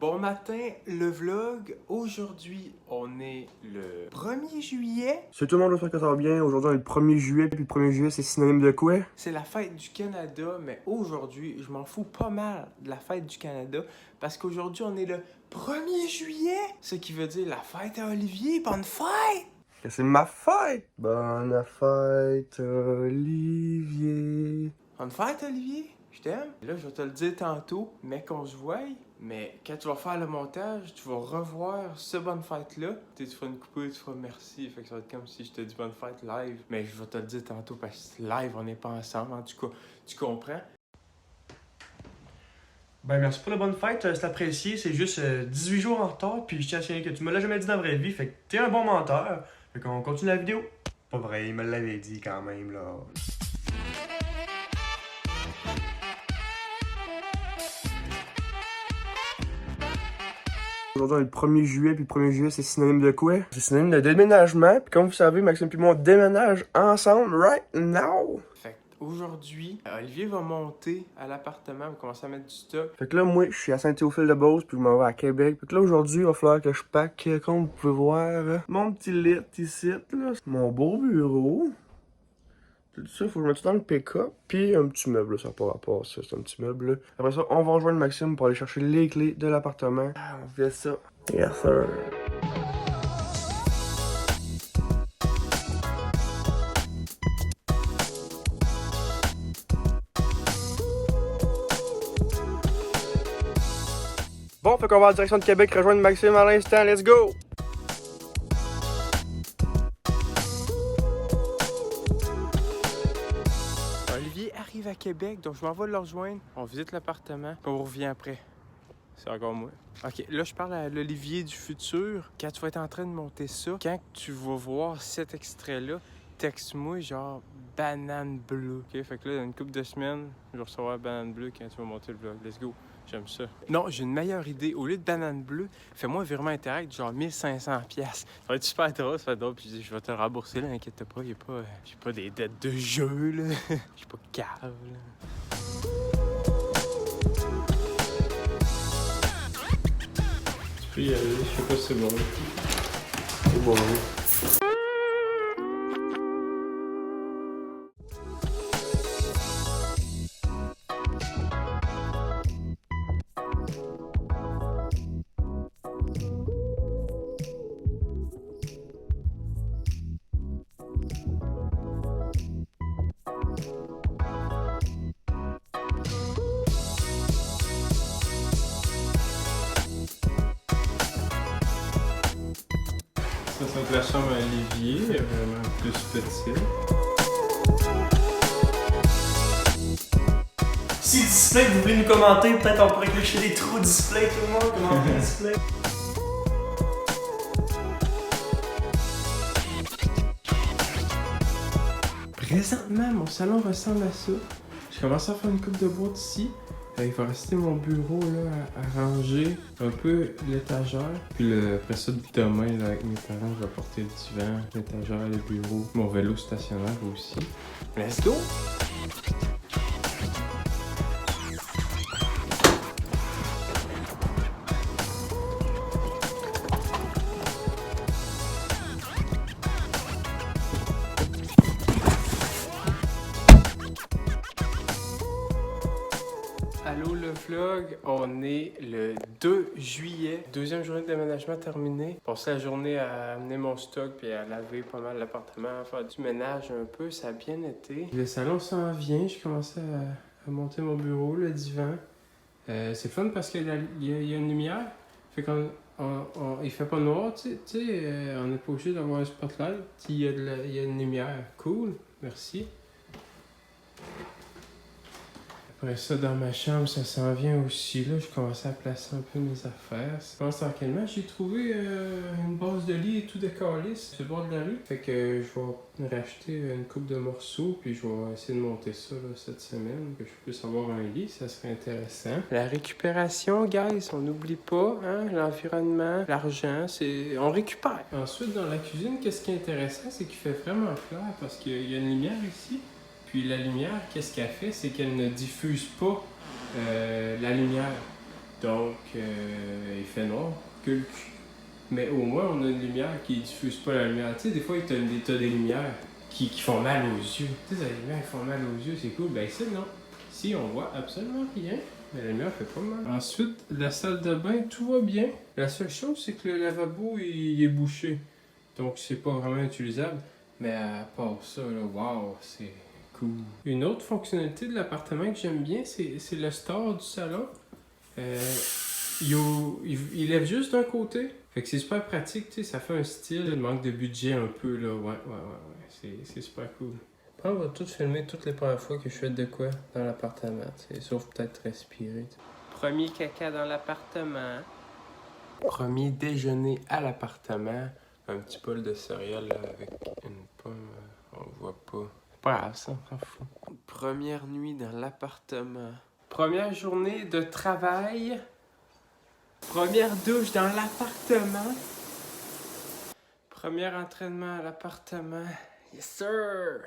Bon matin, le vlog. Aujourd'hui, on est le 1er juillet. Salut tout le monde, j'espère que ça va bien. Aujourd'hui, on est le 1er juillet, puis le 1er juillet, c'est synonyme de quoi? C'est la fête du Canada, mais aujourd'hui, je m'en fous pas mal de la fête du Canada parce qu'aujourd'hui, on est le 1er juillet. Ce qui veut dire la fête à Olivier. Bonne fête! C'est ma fête! Bonne fête, Olivier. Bonne fête, Olivier. Je t'aime. Là, je vais te le dire tantôt, mais qu'on se voie. Mais quand tu vas faire le montage, tu vas revoir ce bonne fête-là. Tu feras une coupure, tu feras merci. Fait que ça va être comme si je te dis bonne fête live. Mais je vais te le dire tantôt parce que live, on n'est pas ensemble. En tout cas, tu comprends? Ben, merci pour la bonne fête, c'est apprécié. C'est juste 18 jours en retard, puis je tiens à signaler que tu me l'as jamais dit dans la vraie vie. Fait que t'es un bon menteur. Fait qu'on continue la vidéo. Pas vrai, il me l'avait dit quand même, là. Aujourd'hui, on est le 1er juillet, puis le 1er juillet, c'est synonyme de quoi? C'est synonyme de déménagement, puis comme vous savez, Maxime et moi, on déménage ensemble right now! Fait qu'aujourd'hui, Olivier va monter à l'appartement, va commencer à mettre du stock. Fait que là, moi, je suis à Saint-Théophile-de-Beauce, puis je m'en vais à Québec. Fait que là, aujourd'hui, il va falloir que je pack, comme vous pouvez voir, mon petit lit ici, là. Mon beau bureau. Tout ça, faut que je mette ça dans le pick-up. Puis un petit meuble, là, ça n'a pas rapport, ça, c'est un petit meuble, là. Après ça, on va rejoindre Maxime pour aller chercher les clés de l'appartement. Ah, on fait ça. Yes, sir. Bon, fait qu'on va en direction de Québec rejoindre Maxime à l'instant. Let's go! Olivier arrive à Québec, donc je m'en vais le rejoindre. On visite l'appartement, puis on revient après. C'est encore moi. OK, là, je parle à l'Olivier du futur. Quand tu vas être en train de monter ça, quand tu vas voir cet extrait-là, texte-moi genre banane bleue. OK, fait que là, dans une couple de semaines, je vais recevoir banane bleue quand tu vas monter le vlog. Let's go. J'aime ça. Non, j'ai une meilleure idée. Au lieu de banane bleue, fais-moi un virement Interact, genre 1500$. Ça va être super drôle, ça va être drôle. Puis je dis, je vais te rembourser, là, inquiète pas. J'ai pas des dettes de jeu, là. J'ai pas de cave, là. Tu peux y aller, je sais pas si c'est bon. C'est bon. Ça, c'est la chambre à Olivier, vraiment plus petite. Si display, vous voulez nous commenter, peut-être on pourrait clocher des trous display, tout le monde, commenter display. Présentement, mon salon ressemble à ça. Je commence à faire une coupe de boîte ici. Il va rester mon bureau là, à ranger, un peu l'étagère. Puis après ça, demain, là, avec mes parents, je vais porter le divan, l'étagère, le bureau, mon vélo stationnaire aussi. Let's go! Allô le vlog, on est le 2 juillet, deuxième journée de déménagement terminée. Passé la journée à amener mon stock puis à laver pas mal l'appartement, à faire du ménage un peu, ça a bien été. Le salon s'en vient, j'ai commencé à monter mon bureau, le divan. C'est fun parce qu'il y a une lumière, fait il fait pas noir, tu sais, on n'est pas obligé d'avoir un spotlight, il y a une lumière, cool, merci. Après ça, dans ma chambre, ça s'en vient aussi. Là, je commençais à placer un peu mes affaires. Je pense tranquillement, j'ai trouvé une base de lit et tout décalé sur le bord de la rue. Fait que je vais racheter une coupe de morceaux, puis je vais essayer de monter ça là, cette semaine, que je puisse avoir un lit, ça serait intéressant. La récupération, guys, on n'oublie pas, hein, l'environnement, l'argent, on récupère. Ensuite, dans la cuisine, qu'est-ce qui est intéressant, c'est qu'il fait vraiment clair parce qu'il y a une lumière ici. Puis la lumière, qu'est-ce qu'elle fait? C'est qu'elle ne diffuse pas la lumière. Donc, il fait noir que le cul. Mais au moins, on a une lumière qui diffuse pas la lumière. Tu sais, des fois, t'as des lumières qui font mal aux yeux. Tu sais, les lumières qui font mal aux yeux, c'est cool. Ben ici, non. Ici, on voit absolument rien. Mais la lumière fait pas mal. Ensuite, la salle de bain, tout va bien. La seule chose, c'est que le lavabo, il est bouché. Donc, c'est pas vraiment utilisable. Mais à part ça, là, wow, c'est cool. Une autre fonctionnalité de l'appartement que j'aime bien, c'est le store du salon. Il lève juste d'un côté. Fait que c'est super pratique, tu sais, ça fait un style. Il manque de budget un peu, là. Ouais. C'est super cool. Après, on va tout filmer toutes les premières fois que je fais de quoi dans l'appartement, tu sais, sauf peut-être respirer. T'sais. Premier caca dans l'appartement. Premier déjeuner à l'appartement. Un petit bol de céréales là, avec une pomme. On voit pas. C'est pas grave, ça, on s'en fout. Première nuit dans l'appartement. Première journée de travail. Première douche dans l'appartement. Premier entraînement à l'appartement. Yes, sir!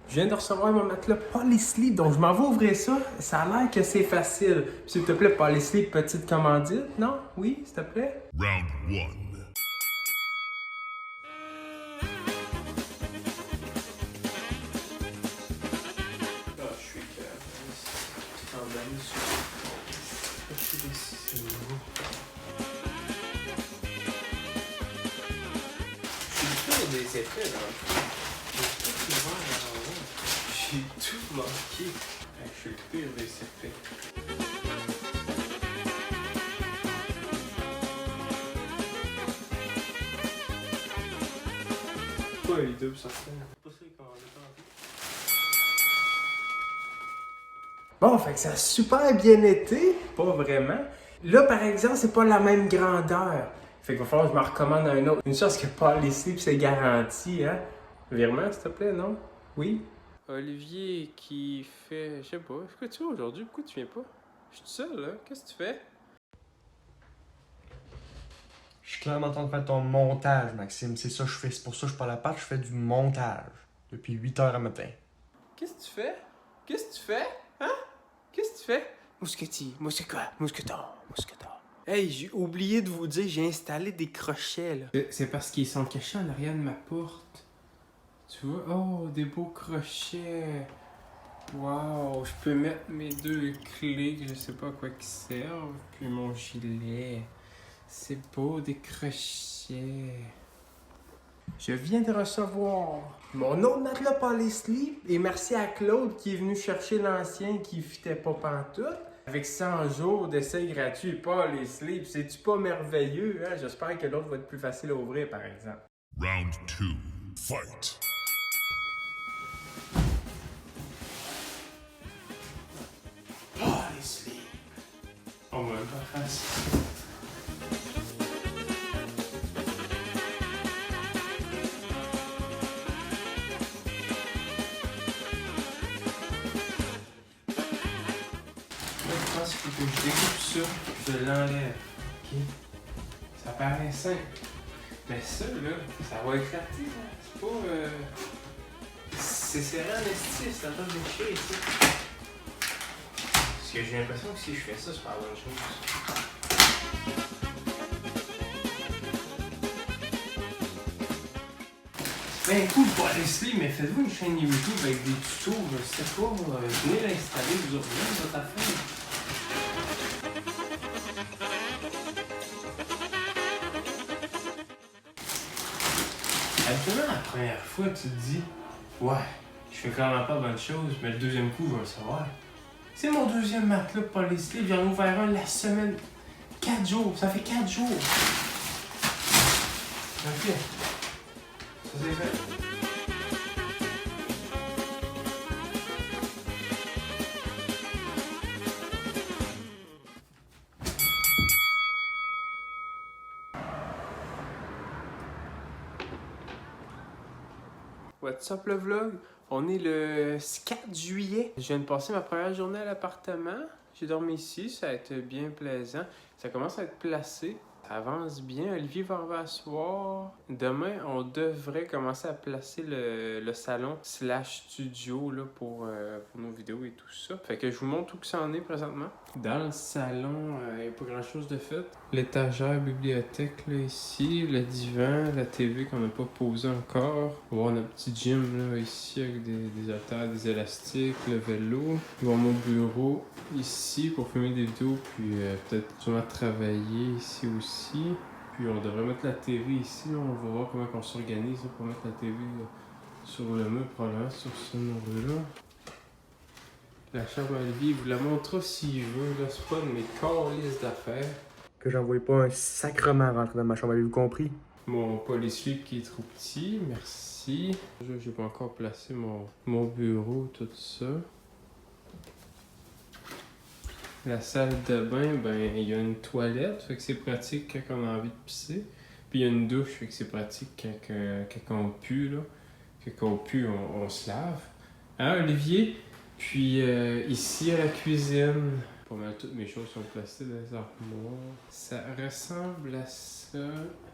Je viens de recevoir mon matelas Polysleep, donc je m'en vais ouvrir ça. Ça a l'air que c'est facile. S'il te plaît, Polysleep, petite commandite, non? Oui, s'il te plaît? Round 1. Ah, je suis emballé sur des effets dans le fond. J'ai tout manqué. Je suis le pire des effets. Pourquoi les doubles sortent? C'est pas ça qu'on a Bon, fait que ça a super bien été. Pas vraiment. Là, par exemple, c'est pas la même grandeur. Fait qu'il va falloir que je me recommande un autre. Une chose que Polysleep, c'est garanti, hein? Virement, s'il te plaît, non? Oui? Olivier qui fait... Je sais pas. Pourquoi tu vas aujourd'hui? Pourquoi tu viens pas? Je suis tout seul, là. Qu'est-ce que tu fais? Je suis clairement en train de faire ton montage, Maxime. C'est ça que je fais. C'est pour ça que je parle à part, je fais du montage. Depuis 8 h à matin. Qu'est-ce que tu fais? Qu'est-ce que tu fais? Hein? Qu'est-ce que tu fais? Mousquetis. Mousqueton. Hey, j'ai oublié de vous dire, j'ai installé des crochets, là. C'est parce qu'ils sont cachés en arrière de ma porte. Tu vois? Oh, des beaux crochets. Wow, je peux mettre mes 2 clés que je sais pas à quoi qui servent, puis mon gilet. C'est beau, des crochets. Je viens de recevoir mon autre matelas Polysleep et merci à Claude qui est venu chercher l'ancien qui fitait pas pantoute. Avec 100 jours d'essai gratuit Polysleep, c'est-tu pas merveilleux? Hein? J'espère que l'autre va être plus facile à ouvrir, par exemple. Round 2. Fight. Polysleep. On va pas faire ça. Je pense qu'il faut que je découpe ça, je l'enlève. Ok? Ça paraît simple. Mais ça, là, ça va éclater, là. C'est pas. C'est serré en esti, ça va déchirer ici. Parce que j'ai l'impression que si je fais ça, c'est pas la bonne chose. Ben cool, Polysleep, mais faites-vous une chaîne YouTube avec des tutos, je sais pas, venez l'installer, vous aurez votre affaire. Actuellement, la première fois, tu te dis, ouais, je fais clairement pas bonne chose, mais le deuxième coup, je vais le savoir. C'est mon deuxième matelas Polysleep, j'en ai ouvert un la semaine. 4 jours, ça fait 4 jours. Ok. Ça c'est fait. What's up le vlog? On est le 4 juillet. Je viens de passer ma première journée à l'appartement. J'ai dormi ici, ça a été bien plaisant. Ça commence à être placé. Ça avance bien. Olivier va arriver à soir. Demain, on devrait commencer à placer le salon / studio là, pour nos vidéos et tout ça. Fait que je vous montre où que ça en est présentement. Dans le salon, il n'y a pas grand chose de fait. L'étagère bibliothèque là, ici, le divan, la TV qu'on n'a pas posée encore. On va voir notre petit gym là, ici avec des haltères, des élastiques, le vélo. On va voir mon bureau ici pour filmer des vidéos, puis peut-être sûrement travailler ici aussi. Puis on devrait mettre la TV ici, là. On va voir comment on s'organise là, pour mettre la TV là, sur le mur, probablement sur ce mur-là. La chambre à Olivier, il vous la montrera s'il veut, là, c'est pas de mes calices d'affaires. Que j'envoie pas un sacrement rentrer dans ma chambre, avez-vous compris? Mon polysleep qui est trop petit, merci. J'ai pas encore placé mon bureau, tout ça. La salle de bain, ben il y a une toilette, fait que c'est pratique quand on a envie de pisser. Puis il y a une douche, fait que c'est pratique quand on pue, là. Quand on pue, on se lave. Hein, Olivier? Puis ici à la cuisine, pas mal toutes mes choses sont placées dans les armoires. Ça ressemble à ça.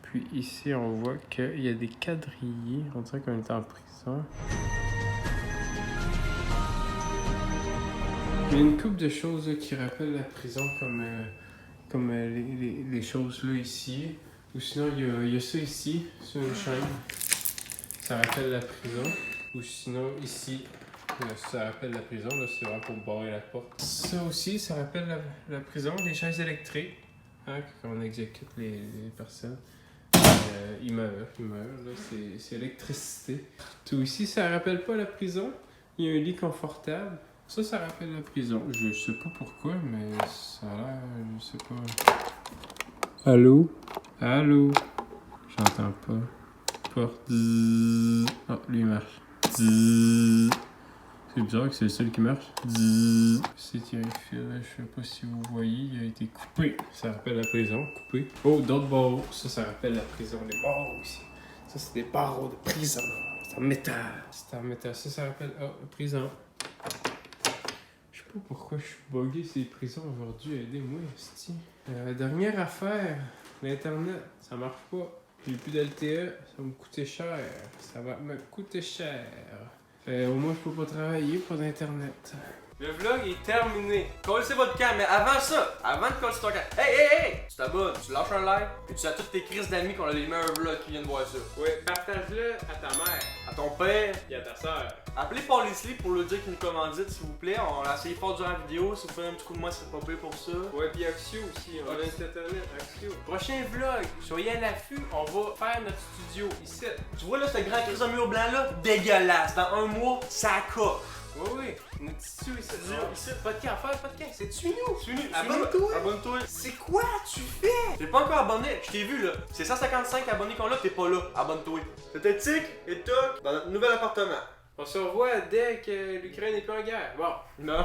Puis ici, on voit qu'il y a des quadrillés. On dirait qu'on est en prison. Il y a une couple de choses là, qui rappellent la prison, comme les choses là ici. Ou sinon, il y a ça ici, c'est une chaîne. Ça rappelle la prison. Ou sinon, ici, ça rappelle la prison. Là, c'est vraiment pour barrer la porte. Ça aussi, ça rappelle la prison, les chaises électriques. Hein, quand on exécute les personnes. Ils meurent. Là, c'est l'électricité. Tout ici, ça rappelle pas la prison. Il y a un lit confortable. Ça rappelle la prison. Je sais pas pourquoi, mais ça a l'air... Je sais pas. Allô? Allô? J'entends pas. Porte. Zzz. Oh, lui il marche. Zzz. C'est bizarre que c'est le seul qui marche. Zzz. C'est tiré le fil, je sais pas si vous voyez, il a été coupé. Ça rappelle la prison, coupé. Oh, d'autres barreaux. Ça rappelle la prison. Les barreaux ici. Ça, c'est des barreaux de prison. C'est en métal. C'est en métal. Ça rappelle... Oh, la prison. Je sais pas pourquoi je suis bugué ces prisons aujourd'hui. Aidez-moi, esti. Dernière affaire, l'Internet, ça marche pas. J'ai plus d'LTE, ça va me coûter cher. Ça va me coûter cher. Au moins, je peux pas travailler pour l'Internet. Le vlog est terminé. Collez votre camp, mais avant ça, avant de coller ton camp, hey! Tu t'abonnes, tu lâches un like, et tu as toutes tes crises d'amis qu'on a les meilleurs vlogs qui viennent voir ça. Ouais, partage-le à ta mère, à ton père et à ta soeur. Appelez Paul Leslie pour lui dire qu'il nous commandite, s'il vous plaît. On a essayé fort durant la vidéo. Si vous faites un petit coup de main, c'est pas pire pour ça. Ouais, puis Axio aussi. On a Internet, Axio. Prochain vlog, soyez à l'affût. On va faire notre studio ici. Tu vois là, ce grand crise de mur blanc là, dégueulasse. Dans un mois, ça coche. Oui, notre studio ici. Podcast, faire podcast. C'est suis-nous. Abonne-toi. Abonne-toi. C'est quoi tu fais? T'es pas encore abonné. Je t'ai vu là. C'est 155 abonnés qu'on a, t'es pas là. Abonne-toi. C'était Tic et Toc dans notre nouvel appartement. On se revoit dès que l'Ukraine est plus en guerre. Bon. Non.